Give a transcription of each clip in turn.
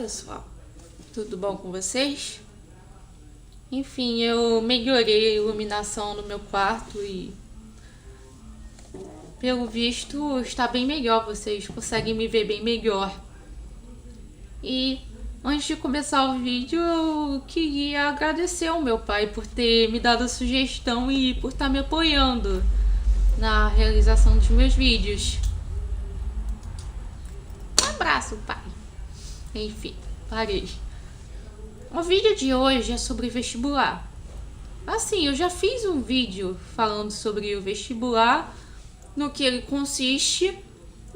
Pessoal, tudo bom com vocês? Enfim, eu melhorei a iluminação no meu quarto e pelo visto está bem melhor, vocês conseguem me ver bem melhor. E antes de começar o vídeo, eu queria agradecer ao meu pai por ter me dado a sugestão e por estar me apoiando na realização dos meus vídeos. Um abraço, pai. Enfim, parei. O vídeo de hoje é sobre vestibular. Assim, eu já fiz um vídeo falando sobre o vestibular, no que ele consiste,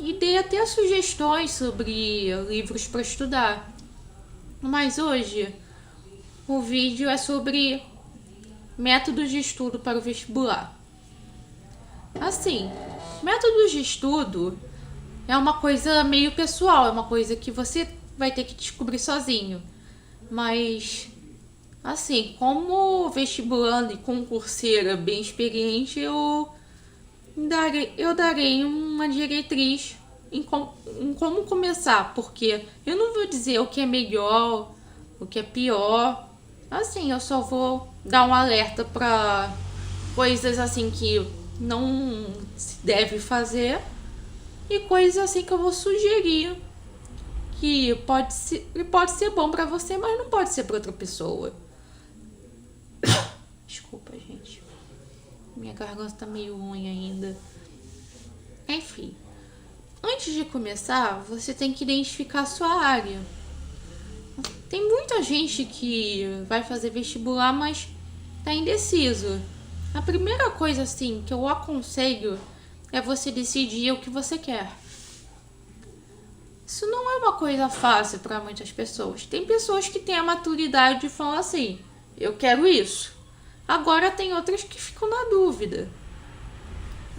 e dei até sugestões sobre livros para estudar. Mas hoje o vídeo é sobre métodos de estudo para o vestibular. Assim, métodos de estudo é uma coisa meio pessoal, é uma coisa que você vai ter que descobrir sozinho. Mas, assim, como vestibulando e concurseira bem experiente, eu darei uma diretriz em como começar, porque eu não vou dizer o que é melhor, o que é pior. Assim, eu só vou dar um alerta para coisas assim que não se deve fazer e coisas assim que eu vou sugerir que pode ser bom pra você, mas não pode ser pra outra pessoa. Desculpa, gente. Minha garganta tá meio ruim ainda. Enfim. Antes de começar, você tem que identificar a sua área. Tem muita gente que vai fazer vestibular, mas tá indeciso. A primeira coisa, assim, que eu aconselho é você decidir o que você quer. Isso não é uma coisa fácil para muitas pessoas. Tem pessoas que têm a maturidade de falar assim, eu quero isso. Agora tem outras que ficam na dúvida.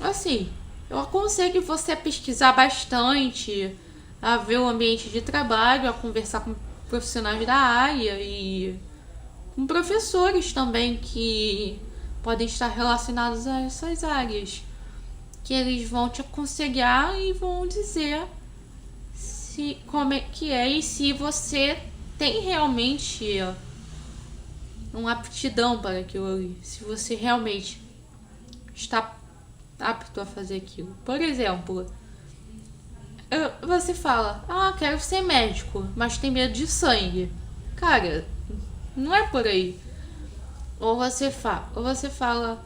Assim, eu aconselho você a pesquisar bastante, a ver o ambiente de trabalho, a conversar com profissionais da área e com professores também que podem estar relacionados a essas áreas. Que eles vão te aconselhar e vão dizer como é que é e se você tem realmente uma aptidão para aquilo ali, se você realmente está apto a fazer aquilo. Por exemplo, você fala, quero ser médico, mas tem medo de sangue. Cara, não é por aí. Ou você fala,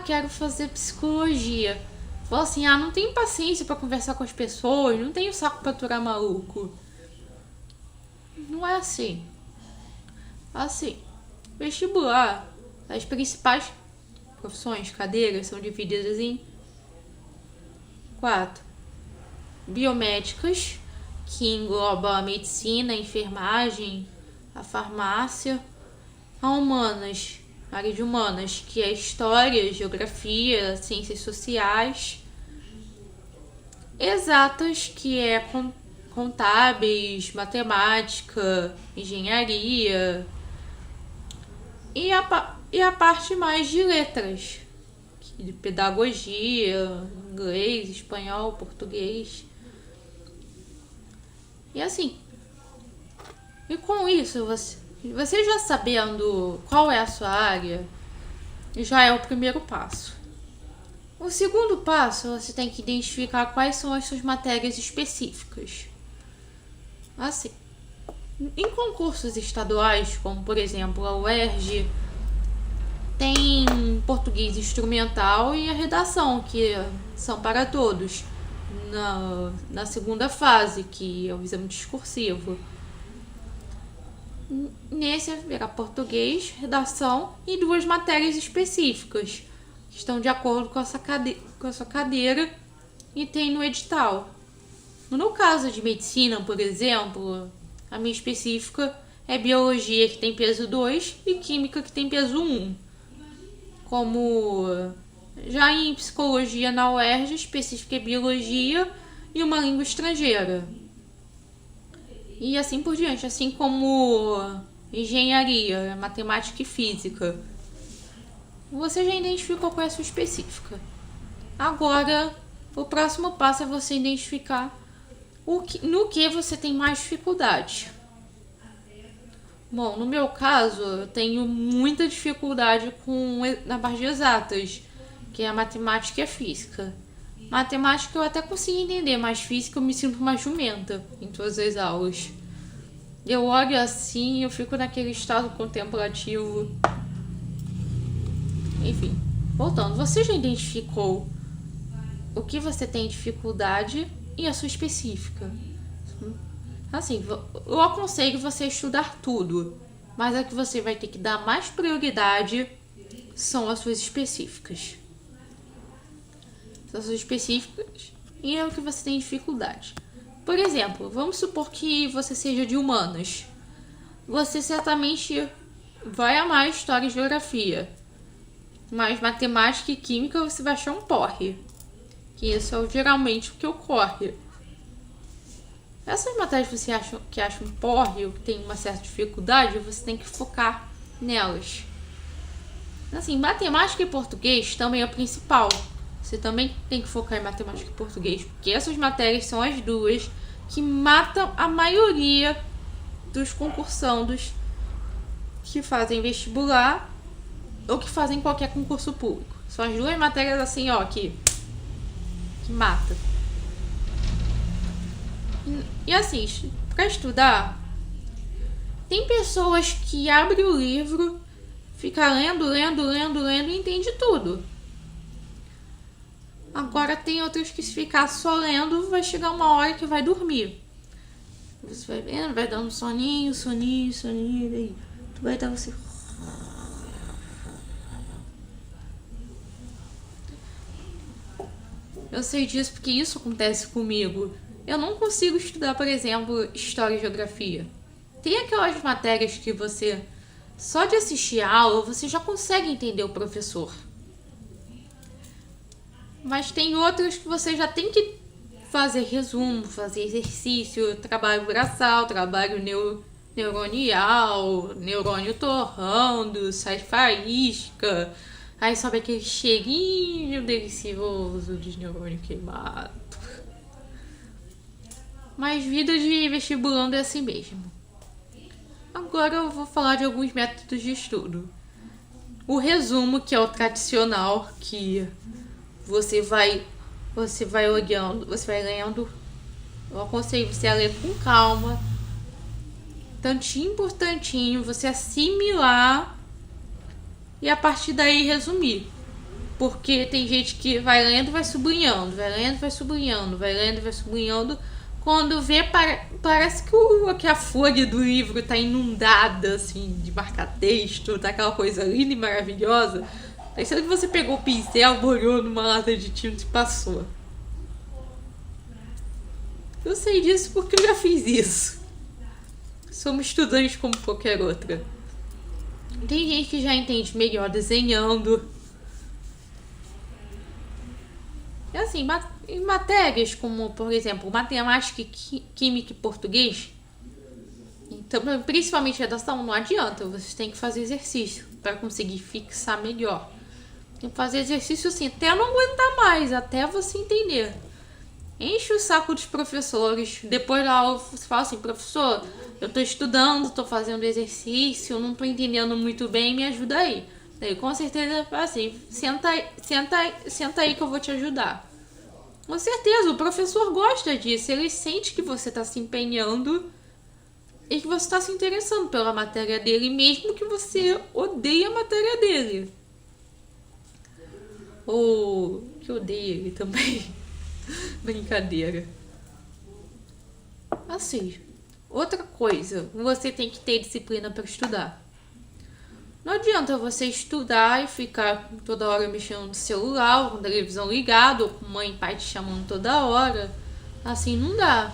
quero fazer psicologia. Fala assim, não tenho paciência pra conversar com as pessoas, não tenho saco pra aturar maluco. Não é assim. Assim, vestibular, as principais profissões, cadeiras, são divididas em 4. Biomédicas, que engloba a medicina, a enfermagem, a farmácia. A humanas, área de humanas, que é história, geografia, ciências sociais. Exatas, que é contábeis, matemática, engenharia. E a parte mais de letras, de pedagogia, inglês, espanhol, português. E assim, e com isso, você já sabendo qual é a sua área, já é o primeiro passo. O segundo passo, você tem que identificar quais são as suas matérias específicas. Assim, em concursos estaduais, como por exemplo a UERJ, tem português instrumental e a redação, que são para todos. Na segunda fase, que é o exame discursivo. Nesse haverá português, redação e 2 matérias específicas, que estão de acordo com a sua cadeira e tem no edital. No caso de medicina, por exemplo, a minha específica é biologia, que tem peso 2, e química, que tem peso 1. Como já em psicologia na UERJ, específica é biologia e uma língua estrangeira. E assim por diante, assim como engenharia, matemática e física. Você já identificou qual é a sua específica. Agora, o próximo passo é você identificar no que você tem mais dificuldade. Bom, no meu caso, eu tenho muita dificuldade na parte de exatas, que é a matemática e a física. Matemática eu até consigo entender, mas física eu me sinto uma jumenta em todas as aulas. Eu olho assim, eu fico naquele estado contemplativo. Enfim, voltando, você já identificou o que você tem dificuldade e a sua específica? Assim, eu aconselho você estudar tudo, mas a que você vai ter que dar mais prioridade são as suas específicas. São as suas específicas e é o que você tem dificuldade. Por exemplo, vamos supor que você seja de humanas. Você certamente vai amar história e geografia, mas matemática e química você vai achar um porre. Que isso é geralmente o que ocorre. Essas matérias que você acha um porre ou que tem uma certa dificuldade, você tem que focar nelas. Assim, matemática e português também é o principal. Você também tem que focar em matemática e português, porque essas matérias são as duas que matam a maioria dos concursandos que fazem vestibular ou que fazem qualquer concurso público. São as duas matérias assim, ó, que mata. E assim, para estudar, tem pessoas que abrem o livro, fica lendo e entende tudo. Agora tem outros que se ficar só lendo, vai chegar uma hora que vai dormir. Você vai vendo, vai dando soninho, daí tu vai dar você. Eu sei disso porque isso acontece comigo. Eu não consigo estudar, por exemplo, história e geografia. Tem aquelas matérias que você, só de assistir a aula, você já consegue entender o professor. Mas tem outras que você já tem que fazer resumo, fazer exercício, trabalho braçal, trabalho neuronial, neurônio torrando, sai faísca. Aí sobe aquele cheirinho delicioso de neurônio queimado. Mas vida de vestibulando é assim mesmo. Agora eu vou falar de alguns métodos de estudo. O resumo, que é o tradicional, que você vai olhando, você vai lendo. Eu aconselho você a ler com calma, tantinho por tantinho, você assimilar e a partir daí resumir. Porque tem gente que vai lendo e vai sublinhando, quando vê, parece que a folha do livro tá inundada, assim, de marca-texto, tá aquela coisa linda e maravilhosa. Aí sendo que você pegou o pincel, molhou numa lata de tinta e passou. Eu sei disso porque eu já fiz isso. Somos estudantes como qualquer outra. Tem gente que já entende melhor desenhando. E assim, em matérias como, por exemplo, matemática, química e português, então, principalmente redação, não adianta. Você tem que fazer exercício para conseguir fixar melhor. Tem que fazer exercício assim, até não aguentar mais, até você entender. Enche o saco dos professores. Depois da aula você fala assim: professor, eu tô estudando, tô fazendo exercício, não tô entendendo muito bem, me ajuda aí. Daí com certeza assim, senta aí que eu vou te ajudar. Com certeza, o professor gosta disso, ele sente que você tá se empenhando e que você tá se interessando pela matéria dele, mesmo que você odeie a matéria dele. Ou que odeie ele também. Brincadeira. Assim, outra coisa, você tem que ter disciplina para estudar. Não adianta você estudar e ficar toda hora mexendo no celular, ou com a televisão ligada, ou com mãe e pai te chamando toda hora. Assim não dá.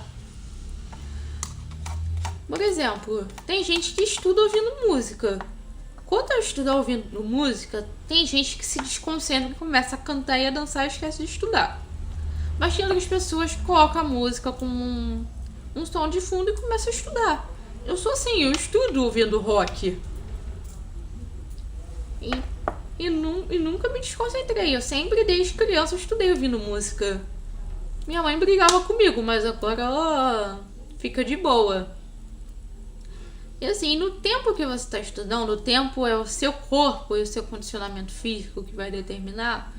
Por exemplo, tem gente que estuda ouvindo música. Quando eu estudo ouvindo música, tem gente que se desconcentra e começa a cantar e a dançar e esquece de estudar. Mas tem outras pessoas que colocam a música com um som de fundo e começam a estudar. Eu sou assim, eu estudo ouvindo rock. E nunca me desconcentrei. Eu sempre, desde criança, estudei ouvindo música. Minha mãe brigava comigo, mas agora ela fica de boa. E assim, no tempo que você está estudando, o tempo é o seu corpo e o seu condicionamento físico que vai determinar.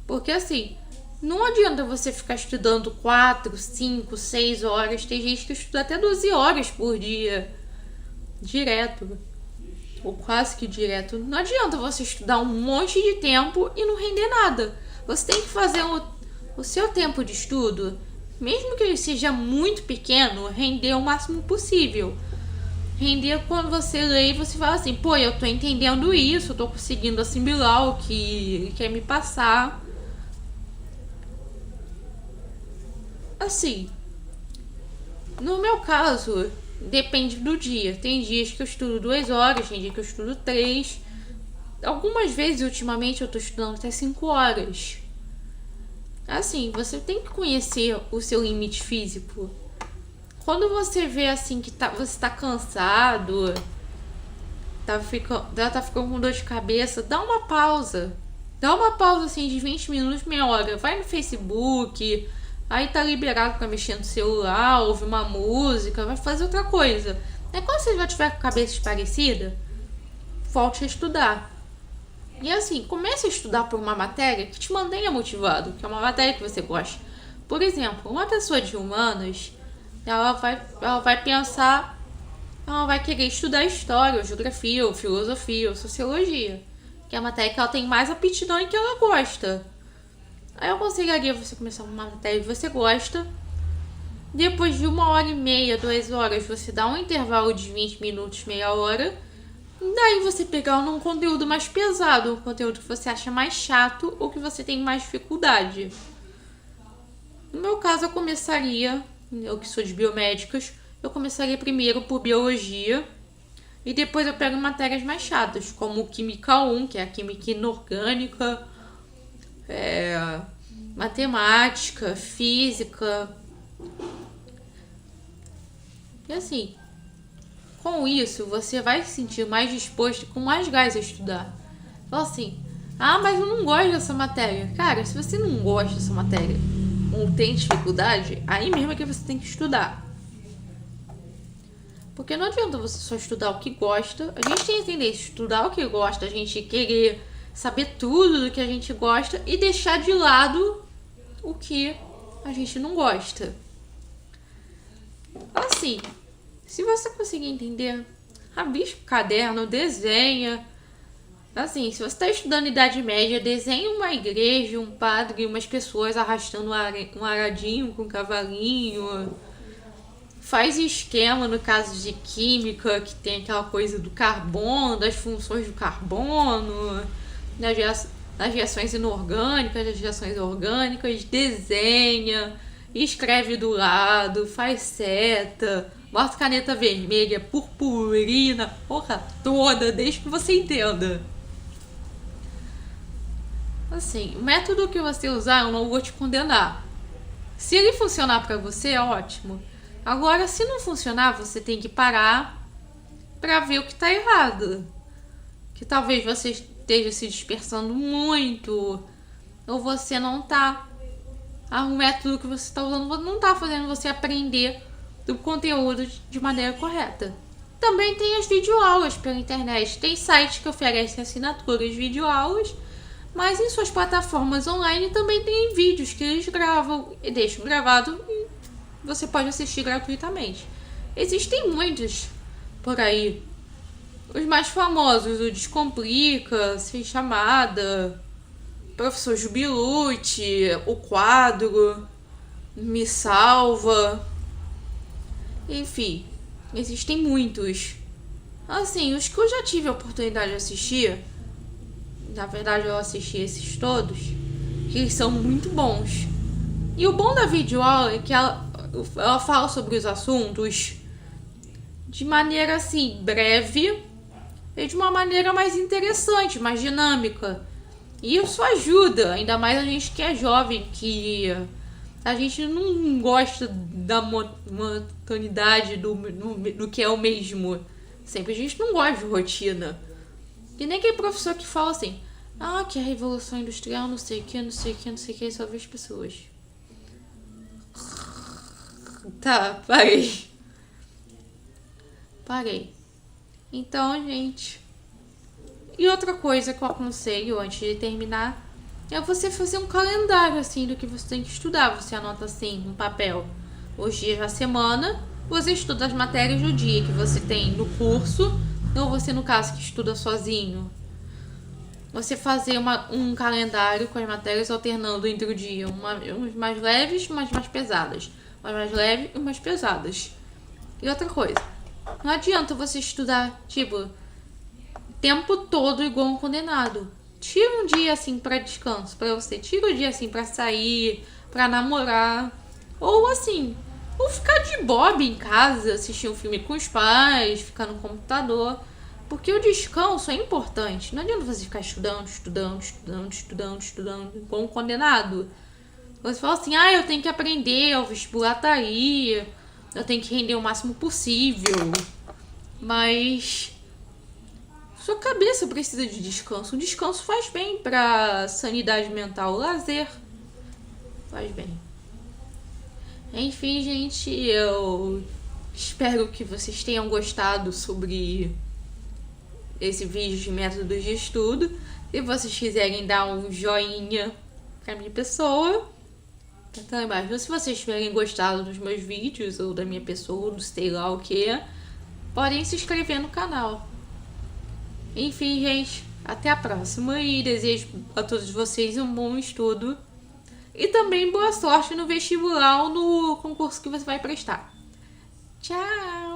Porque assim, não adianta você ficar estudando 4, 5, 6 horas. Tem gente que estuda até 12 horas por dia, direto, ou quase que direto. Não adianta você estudar um monte de tempo e não render nada. Você tem que fazer o seu tempo de estudo, mesmo que ele seja muito pequeno, render o máximo possível. Render quando você lê e você fala assim, pô, eu tô entendendo isso, eu tô conseguindo assimilar o que ele quer me passar. Assim, no meu caso, depende do dia. Tem dias que eu estudo 2 horas, tem dia que eu estudo 3. Algumas vezes, ultimamente, eu tô estudando até 5 horas. Assim, você tem que conhecer o seu limite físico. Quando você vê assim que você tá cansado, tá ficando com dor de cabeça, dá uma pausa. Dá uma pausa assim de 20 minutos, meia hora. Vai no Facebook, aí tá liberado pra mexer no celular, ouvir uma música, vai fazer outra coisa. Aí quando você já tiver com a cabeça esparecida, volte a estudar. E assim, comece a estudar por uma matéria que te mantenha motivado, que é uma matéria que você gosta. Por exemplo, uma pessoa de humanas, ela vai pensar, ela vai querer estudar história, ou geografia, ou filosofia, ou sociologia, que é a matéria que ela tem mais aptidão e que ela gosta. Aí eu aconselharia você começar uma matéria que você gosta. Depois de 1h30, 2 horas, você dá um intervalo de 20 minutos, meia hora. Daí você pegar um conteúdo mais pesado, um conteúdo que você acha mais chato ou que você tem mais dificuldade. No meu caso, eu que sou de biomédicas, eu começaria primeiro por biologia e depois eu pego matérias mais chatas, como Química 1, que é a química inorgânica, matemática, física. E assim, com isso, você vai se sentir mais disposto e com mais gás a estudar. Então assim, mas eu não gosto dessa matéria. Cara, se você não gosta dessa matéria ou tem dificuldade, aí mesmo é que você tem que estudar. Porque não adianta você só estudar o que gosta. A gente tem que entender, estudar o que gosta, a gente querer saber tudo do que a gente gosta e deixar de lado o que a gente não gosta. Assim, se você conseguir entender, rabisca o caderno, desenha. Assim, se você está estudando Idade Média, desenha uma igreja, um padre, umas pessoas arrastando um aradinho com um cavalinho. Faz esquema no caso de química, que tem aquela coisa do carbono, das funções do carbono, das reações inorgânicas, das reações orgânicas, desenha, escreve do lado, faz seta, bota caneta vermelha, purpurina, porra toda, desde que você entenda. Assim, o método que você usar eu não vou te condenar. Se ele funcionar pra você, é ótimo. Agora, se não funcionar, você tem que parar pra ver o que tá errado. Que talvez você esteja se dispersando muito, ou você não tá... o método que você está usando não tá fazendo você aprender do conteúdo de maneira correta. Também tem as videoaulas pela internet. Tem sites que oferecem assinaturas de videoaulas, mas em suas plataformas online também tem vídeos que eles gravam e deixam gravado e você pode assistir gratuitamente. Existem muitos por aí. Os mais famosos, o Descomplica, Sem Chamada, Professor Jubilute, O Quadro, Me Salva. Enfim, existem muitos. Assim, os que eu já tive a oportunidade de assistir, na verdade eu assisti esses todos, que eles são muito bons. E o bom da videoaula é que ela fala sobre os assuntos de maneira assim, breve e de uma maneira mais interessante, mais dinâmica. E isso ajuda, ainda mais a gente que é jovem, que a gente não gosta da monotonidade do que é o mesmo. Sempre a gente não gosta de rotina. E nem aquele professor que fala assim, que a Revolução Industrial, não sei o que, não sei o que, não sei o que, só vê as pessoas. Tá, parei. parei. Então, gente... E outra coisa que eu aconselho antes de terminar é você fazer um calendário, assim, do que você tem que estudar. Você anota, assim, no papel, os dias da semana. Você estuda as matérias do dia que você tem no curso. Ou você, no caso, que estuda sozinho. Você fazer um calendário com as matérias alternando entre o dia. Umas mais leves, umas mais pesadas. Umas mais leves e umas pesadas. E outra coisa. Não adianta você estudar, tipo... tempo todo igual um condenado. Tira um dia assim pra descanso pra você. Tira um dia assim pra sair, pra namorar. Ou assim, ou ficar de bob em casa, assistir um filme com os pais, ficar no computador. Porque o descanso é importante. Não adianta você ficar estudando, igual um condenado. Você fala assim, eu tenho que aprender, o vestibular tá aí, eu tenho que render o máximo possível. Mas... sua cabeça precisa de descanso. O descanso faz bem pra sanidade mental. O lazer faz bem. Enfim, gente, eu espero que vocês tenham gostado sobre esse vídeo de métodos de estudo. Se vocês quiserem dar um joinha pra minha pessoa, tá lá embaixo. Se vocês tiverem gostado dos meus vídeos ou da minha pessoa, ou do sei lá o que, podem se inscrever no canal. Enfim, gente, até a próxima e desejo a todos vocês um bom estudo e também boa sorte no vestibular ou no concurso que você vai prestar. Tchau!